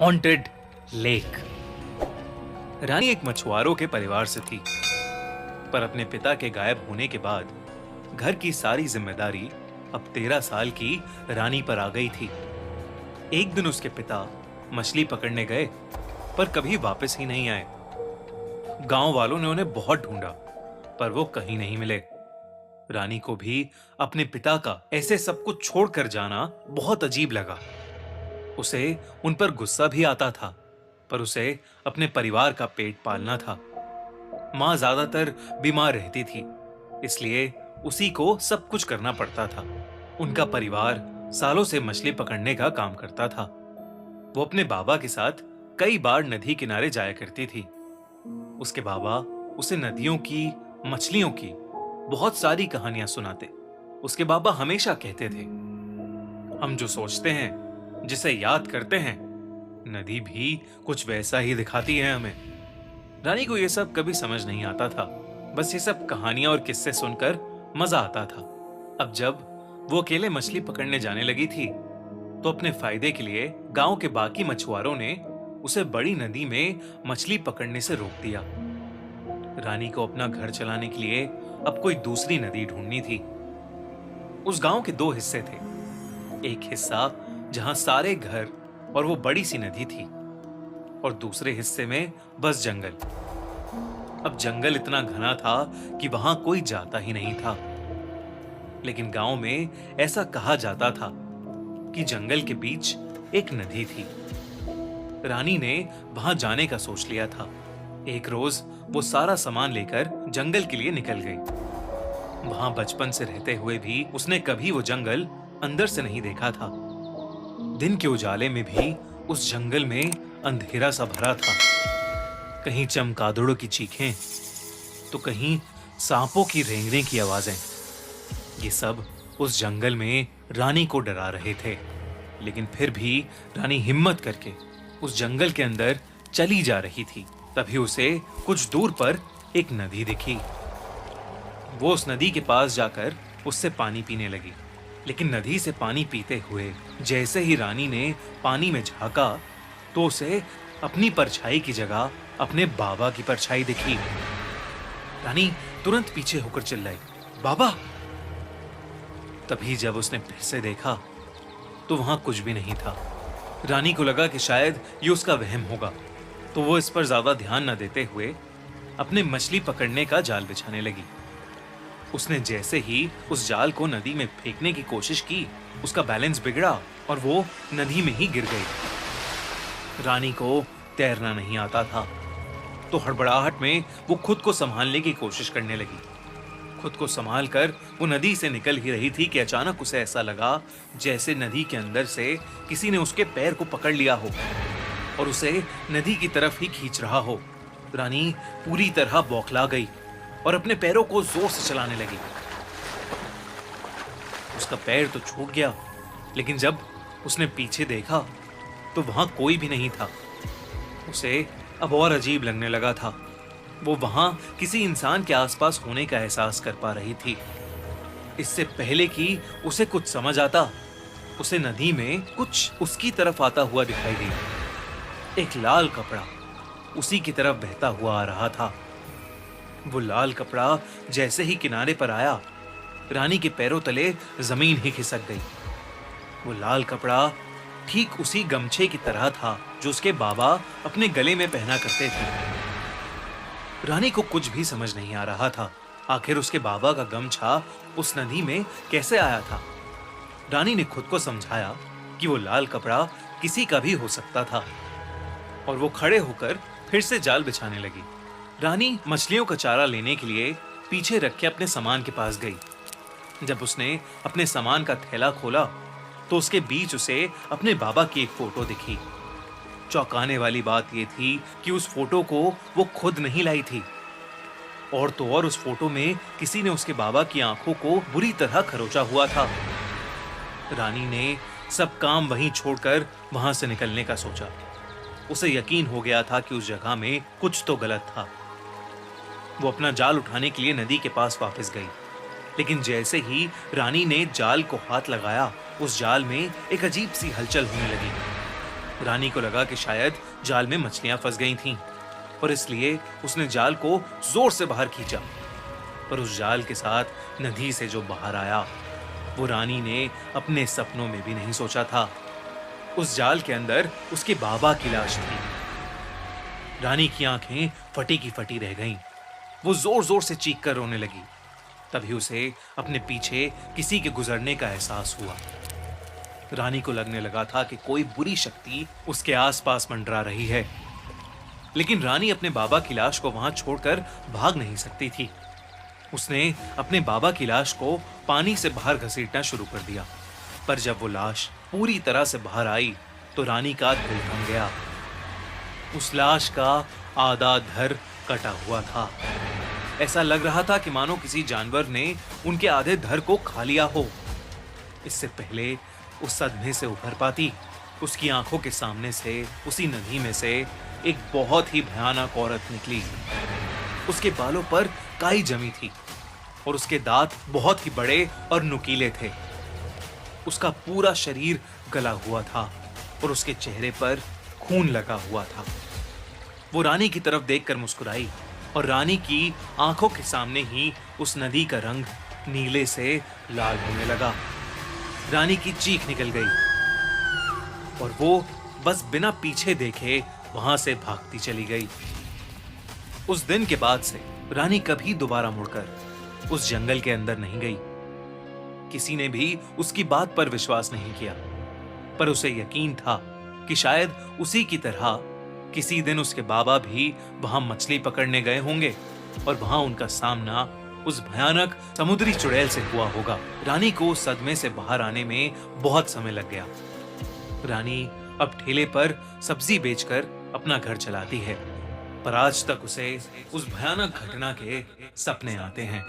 Haunted lake. रानी एक मछुआरों के परिवार से थी, पर अपने पिता के गायब होने के बाद घर की सारी जिम्मेदारी अब 13 साल की रानी पर आ गई थी। एक दिन उसके पिता मछली पकड़ने गए, पर कभी वापस ही नहीं आए। गांव वालों ने उन्हें बहुत ढूंढा, पर वो कहीं नहीं मिले। रानी को भी अपने पिता का ऐसे सब कुछ छोड़कर जाना बहुत अजीब लगा। उसे उन पर गुस्सा भी आता था, पर उसे अपने परिवार का पेट पालना था। माँ ज्यादातर बीमार रहती थी, इसलिए उसी को सब कुछ करना पड़ता था। उनका परिवार सालों से मछली पकड़ने का काम करता था। वो अपने बाबा के साथ कई बार नदी किनारे जाया करती थी। उसके बाबा उसे नदियों की, मछलियों की बहुत सारी कहानियां सुनाते। उसके बाबा हमेशा कहते थे, हम जो सोचते हैं, जिसे याद करते हैं, नदी भी कुछ वैसा ही दिखाती है हमें। रानी को यह सब कभी समझ नहीं आता था। बस ये सब कहानियां और किस्से सुनकर मजा आता था। अब जब वो अकेले मछली पकड़ने जाने लगी थी, तो अपने फायदे के लिए गांव के बाकी मछुआरों ने उसे बड़ी नदी में मछली पकड़ने से रोक दिया। रानी को अपना घर चलाने के लिए अब कोई दूसरी नदी ढूंढनी थी। उस गांव के दो हिस्से थे। एक हिस्सा जहां सारे घर और वो बड़ी सी नदी थी, और दूसरे हिस्से में बस जंगल। अब जंगल इतना घना था कि वहां कोई जाता ही नहीं था। लेकिन गांव में ऐसा कहा जाता था कि जंगल के बीच एक नदी थी। रानी ने वहां जाने का सोच लिया था। एक रोज वो सारा सामान लेकर जंगल के लिए निकल गई। वहां बचपन से रहते हुए भी उसने कभी वो जंगल अंदर से नहीं देखा था। दिन के उजाले में भी उस जंगल में अंधेरा सा भरा था। कहीं चमगादड़ों की चीखें, तो कहीं सांपों की रेंगने की आवाजें। ये सब उस जंगल में रानी को डरा रहे थे। लेकिन फिर भी रानी हिम्मत करके उस जंगल के अंदर चली जा रही थी। तभी उसे कुछ दूर पर एक नदी दिखी। वो उस नदी के पास जाकर उससे पानी पीने लगी। लेकिन नदी से पानी पीते हुए जैसे ही रानी ने पानी में झांका, तो उसे अपनी परछाई की जगह अपने बाबा की परछाई दिखी। रानी तुरंत पीछे होकर चिल्लाई, बाबा! तभी जब उसने फिर से देखा, तो वहां कुछ भी नहीं था। रानी को लगा कि शायद ये उसका वहम होगा, तो वो इस पर ज्यादा ध्यान न देते हुए अपने मछली पकड़ने का जाल बिछाने लगी। उसने जैसे ही उस जाल को नदी में फेंकने की कोशिश की, उसका बैलेंस बिगड़ा और वो नदी में ही गिर गई। रानी को तैरना नहीं आता था, तो हड़बड़ाहट में वो खुद को संभालने की कोशिश करने लगी। खुद को संभाल कर वो नदी से निकल ही रही थी कि अचानक उसे ऐसा लगा जैसे नदी के अंदर से किसी ने उसके पैर को पकड़ लिया हो और उसे नदी की तरफ ही खींच रहा हो। रानी पूरी तरह बौखला गई और अपने पैरों को जोर से चलाने लगी। उसका पैर तो छूट गया, लेकिन जब उसने पीछे देखा तो वहां कोई भी नहीं था। उसे अब और अजीब लगने लगा था। वो वहां किसी इंसान के आसपास होने का एहसास कर पा रही थी। इससे पहले कि उसे कुछ समझ आता, उसे नदी में कुछ उसकी तरफ आता हुआ दिखाई दिया। एक लाल कपड़ा उसी की तरफ बहता हुआ आ रहा था। वो लाल कपड़ा जैसे ही किनारे पर आया, रानी के पैरों तले जमीन ही खिसक गई। वो लाल कपड़ा ठीक उसी गमछे की तरह था जो उसके बाबा अपने गले में पहना करते थे। रानी को कुछ भी समझ नहीं आ रहा था। आखिर उसके बाबा का गमछा उस नदी में कैसे आया था? रानी ने खुद को समझाया कि वो लाल कपड़ा किसी का भी हो सकता था, और वो खड़े होकर फिर से जाल बिछाने लगी। रानी मछलियों का चारा लेने के लिए पीछे रखे अपने सामान के पास गई। जब उसने अपने सामान का थैला खोला, तो उसके बीच उसे अपने बाबा की एक फोटो दिखी। चौंकाने वाली बात यह थी कि उस फोटो को वो खुद नहीं लाई थी, और तो और उस फोटो में किसी ने उसके बाबा की आंखों को बुरी तरह खरोचा हुआ था। रानी ने सब काम वहीं छोड़कर वहां से निकलने का सोचा। उसे यकीन हो गया था कि उस जगह में कुछ तो गलत था। वो अपना जाल उठाने के लिए नदी के पास वापस गई, लेकिन जैसे ही रानी ने जाल को हाथ लगाया, उस जाल में एक अजीब सी हलचल होने लगी। रानी को लगा कि शायद जाल में मछलियां फंस गई थीं और इसलिए उसने जाल को जोर से बाहर खींचा। पर उस जाल के साथ नदी से जो बाहर आया वो रानी ने अपने सपनों में भी नहीं सोचा था। उस जाल के अंदर उसके बाबा की लाश थी। रानी की आंखें फटी की फटी रह गईं। वो जोर जोर से चीख कर रोने लगी। तभी उसे अपने पीछे किसी के गुजरने का एहसास हुआ। रानी को लगने लगा था कि कोई बुरी शक्ति उसके आसपास मंडरा रही है, लेकिन रानी अपने बाबा की लाश को वहां छोड़कर भाग नहीं सकती थी। उसने अपने बाबा की लाश को पानी से बाहर घसीटना शुरू कर दिया, पर जब वो लाश पूरी तरह से बाहर आई तो रानी का दिल थम गया। उस लाश का आधा धड़ कटा हुआ था। ऐसा लग रहा था कि मानो किसी जानवर ने उनके आधे धड़ को खा लिया हो। इससे पहले उस सदमे से उभर पाती, उसकी आंखों के सामने से उसी नदी में से एक बहुत ही भयानक औरत निकली। उसके बालों पर काई जमी थी और उसके दांत बहुत ही बड़े और नुकीले थे। उसका पूरा शरीर गला हुआ था और उसके चेहरे पर खून लगा हुआ था। वो रानी की तरफ देखकर मुस्कुराई और रानी की आंखों के सामने ही उस नदी का रंग नीले से लाल होने लगा। रानी की चीख निकल गई और वो बस बिना पीछे देखे वहां से भागती चली गई। उस दिन के बाद से रानी कभी दोबारा मुड़कर उस जंगल के अंदर नहीं गई। किसी ने भी उसकी बात पर विश्वास नहीं किया, पर उसे यकीन था कि शायद उसी की तरह किसी दिन उसके बाबा भी वहां मछली पकड़ने गए होंगे और वहां उनका सामना उस भयानक समुद्री चुड़ैल से हुआ होगा। रानी को सदमे से बाहर आने में बहुत समय लग गया। रानी अब ठेले पर सब्जी बेचकर अपना घर चलाती है, पर आज तक उसे उस भयानक घटना के सपने आते हैं।